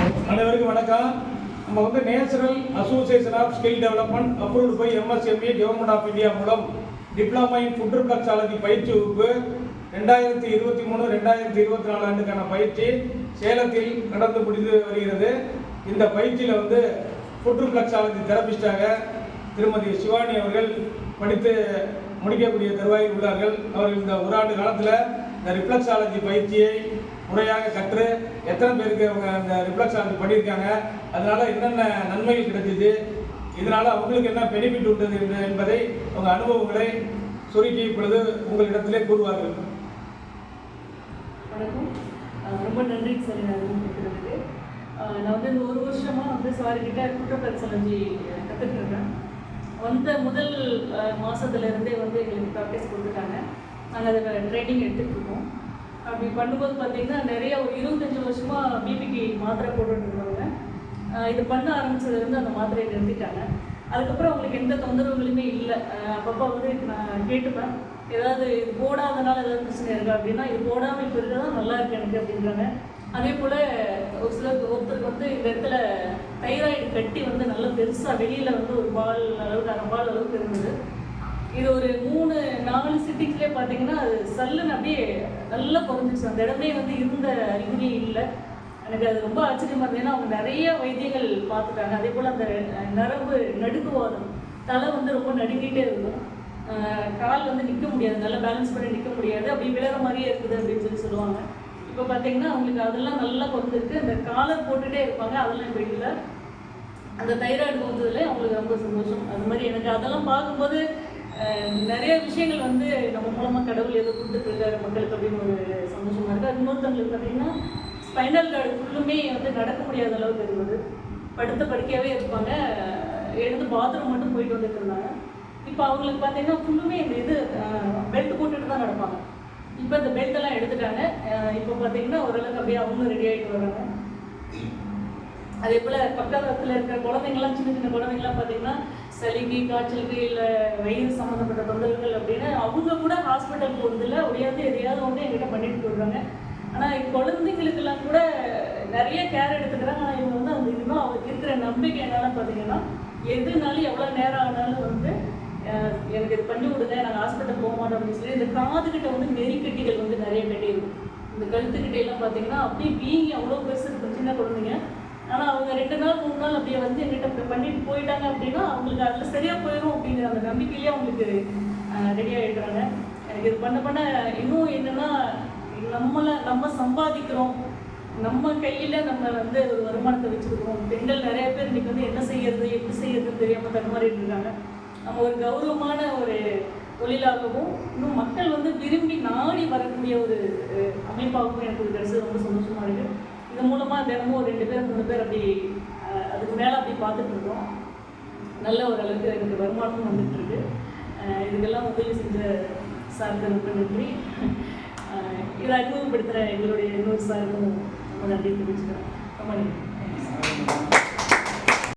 அனைவருக்கும் வணக்கம். நம்ம natural association of skill development approved by MSME government of India மூலம் டிப்ளமா இன் ஃபுட் ரிஃப்ளெக்ஸாலஜி பயிற்சி வகுப்பு 2023-2024 ஆண்டுக்கான பயிற்சி சேலத்தில் நடந்து முடிந்து வருகிறது. இந்த பயிற்சியில் ஃபுட் ரிஃப்ளெக்ஸாலஜி தெரபிஸ்டாக திருமதி சிவானி அவர்கள் படித்து முடிக்கக்கூடிய தருவாயில் உள்ளார்கள். அவர்கள் இந்த ஒரு ஆண்டு காலத்தில் இந்த ரிஃப்ளெக்ஸாலஜி பயிற்சியை முறையாக கற்று எத்தனை பேருக்கு அவங்க அந்த ரிஃப்ளெக்ஸாலஜி பண்ணியிருக்காங்க, அதனால் என்னென்ன நன்மைகள் கிடைச்சிது, இதனால் அவங்களுக்கு என்ன பெனிஃபிட் உண்டது என்பதை அவங்க அனுபவங்களை சுருக்கி இப்பொழுது உங்களிடத்திலே கூறுவார்கள். வணக்கம், ரொம்ப நன்றி சார். இருக்கிறதுக்கு நான் இந்த ஒரு வருஷமாக சார்கிட்ட ஃபுட் ரிஃப்ளெக்ஸாலஜி கற்றுக்கிட்டு இருக்கேன். முதல் மாதத்துலேருந்தே எங்களுக்கு ப்ராக்டிஸ் கொடுத்துட்டாங்க. நாங்கள் அதை ட்ரைனிங் எடுத்துகிட்டு இருக்கோம். அப்படி பண்ணும்போது பார்த்திங்கன்னா நிறைய ஒரு 25 வருஷமாக பிபிக்கு மாத்திரை போட்டுருந்தவங்க இது பண்ண ஆரம்பித்ததுலேருந்து அந்த மாத்திரையை நிறுத்திட்டாங்க. அதுக்கப்புறம் அவங்களுக்கு எந்த தொந்தரவுகளுமே இல்லை. அப்பப்போ நான் கேட்டுப்பேன், ஏதாவது இது போடாதனால ஏதாவது பிரச்சனை இருக்கா அப்படின்னா, இது போடாமல் இப்போ இருக்கிறது தான் நல்லா இருக்கு எனக்கு அப்படின்றாங்க. அதே போல் ஒரு ஒருத்தருக்கு இந்த இடத்துல தைராய்டு கட்டி நல்லா பெருசாக வெளியில் ஒரு பால் அளவுக்கு 1/2 பால் அளவுக்கு இருந்தது. இது ஒரு 3-4 சிட்டிங்ஸ்லேயே பார்த்தீங்கன்னா அது சல்லுன்னு அப்படியே நல்லா குறைஞ்சிச்சு. அந்த இடமே இருந்த அறிகுறியே இல்லை. எனக்கு அது ரொம்ப ஆச்சரியமாக இருந்தது. ஏன்னா அவங்க நிறைய வைத்தியங்கள் பார்த்துட்டாங்க. அதே போல் அந்த நரம்பு நடுக்குவாதம், தலை ரொம்ப நடுங்கிட்டே இருக்கும், கால் நிற்க முடியாது, நல்லா பேலன்ஸ் பண்ணி நிற்க முடியாது, அப்படி விளையாட மாதிரியே இருக்குது அப்படின்னு சொல்லுவாங்க. இப்போ பார்த்தீங்கன்னா அவங்களுக்கு அதெல்லாம் நல்லா குறைஞ்சிருக்கு. அந்த காலர் போட்டுகிட்டே இருப்பாங்க, அதெல்லாம் இப்போ இல்லை. அந்த தைராய்டு போகிறதுல அவங்களுக்கு ரொம்ப சந்தோஷம். அது மாதிரி எனக்கு அதெல்லாம் பார்க்கும்போது நிறைய விஷயங்கள் நம்ம மூலமாக கடவுள் ஏதோ கொடுத்துட்ருக்காரு மக்களுக்கு அப்படின்னு ஒரு சந்தோஷமாக இருக்குது. அது இன்னொருத்தவங்களுக்கு பார்த்திங்கன்னா ஸ்பைனல் கார்டு ஃபுல்லுமே நடக்க முடியாத அளவுக்கு இருந்தது. படுத்த படுக்கையாகவே இருப்பாங்க, எழுந்து பாத்ரூம் மட்டும் போயிட்டு வந்துட்டு இருந்தாங்க. இப்போ அவங்களுக்கு பார்த்திங்கன்னா ஃபுல்லுமே இந்த பெல்ட் போட்டுட்டு தான் நடப்பாங்க. இப்போ இந்த பெல்ட்டெல்லாம் எடுத்துட்டாங்க. இப்போ பார்த்திங்கன்னா ஓரளவுக்கு அப்படியே அவங்களும் ரெடி ஆகிட்டு வராங்க. அதே போல் பக்கத்தில் இருக்கிற குழந்தைங்களாம், சின்ன சின்ன குழந்தைங்களாம் பார்த்திங்கன்னா சளிக்கு, காய்ச்சலுக்கு, இல்லை வயிறு சம்மந்தப்பட்ட தொந்தரவுகள் அப்படின்னு அவங்க கூட ஹாஸ்பிட்டல் போகிறதில்ல, ஒடியாவது எதையாவது என்கிட்ட பண்ணிட்டு போடுறாங்க. ஆனால் குழந்தைங்களுக்கெல்லாம் கூட நிறைய கேர் எடுத்துக்கிறாங்க. ஆனால் இவங்க அந்த இதுதான் அவங்களுக்கு இருக்கிற நம்பிக்கை என்னென்னா பார்த்திங்கன்னா, எதுனாலும் எவ்வளோ நேரம் ஆனாலும் எனக்கு இது பண்ணி விடுங்க, நாங்கள் ஹாஸ்பிட்டல் போக மாட்டோம் அப்படின்னு சொல்லி. இந்த காதுகிட்ட நெறிக்கட்டிகள் நிறைய கட்டியிருக்கும். இந்த கழுத்துக்கிட்டையெல்லாம் பார்த்திங்கன்னா அப்படியே வீங்கி அவ்வளோ பெருசு இருக்கும் சின்ன குழந்தைங்க. ஆனால் அவங்க 2 நாள் 3 நாள் அப்படியே என்கிட்ட பண்ணிட்டு போயிட்டாங்க அப்படின்னா அவங்களுக்கு அதில் சரியாக போயிடும் அப்படிங்கிற அந்த நம்பிக்கையிலேயே அவங்களுக்கு ரெடி ஆகிடுறாங்க. எனக்கு இது பண்ண இன்னும் என்னென்னா, நம்ம சம்பாதிக்கிறோம், நம்ம கையில் நம்ம ஒரு வருமானத்தை வச்சுருக்கோம். பெண்கள் நிறைய பேர் இன்றைக்கி என்ன செய்யறது எப்படி செய்யறதுன்னு தெரியாமல் தடுமாறிட்டு இருக்காங்க. நம்ம ஒரு கௌரவமான ஒரு தொழிலாகவும் இன்னும் மக்கள் விரும்பி நாடி வரக்கூடிய ஒரு அமைப்பாகவும் எனக்கு இது கிடைச்சது ரொம்ப சந்தோஷமாக இருக்குது. இது மூலமாக தினமும் ஒரு 2 பேர் 3 பேர் அப்படி அதுக்கு மேலே அப்படி பார்த்துட்டு இருக்கோம். நல்ல ஒரு அளவுக்கு எனக்கு வருமானமும் வந்துட்டுருக்கு. இதுக்கெல்லாம் உதவி செஞ்ச சாருக்கு ரொம்ப நன்றி. இதை அறிமுகப்படுத்துகிற எங்களுடைய இன்னொரு சாருக்கும் ரொம்ப நன்றி தெரிவிச்சுக்கிறேன். ரொம்ப நன்றி.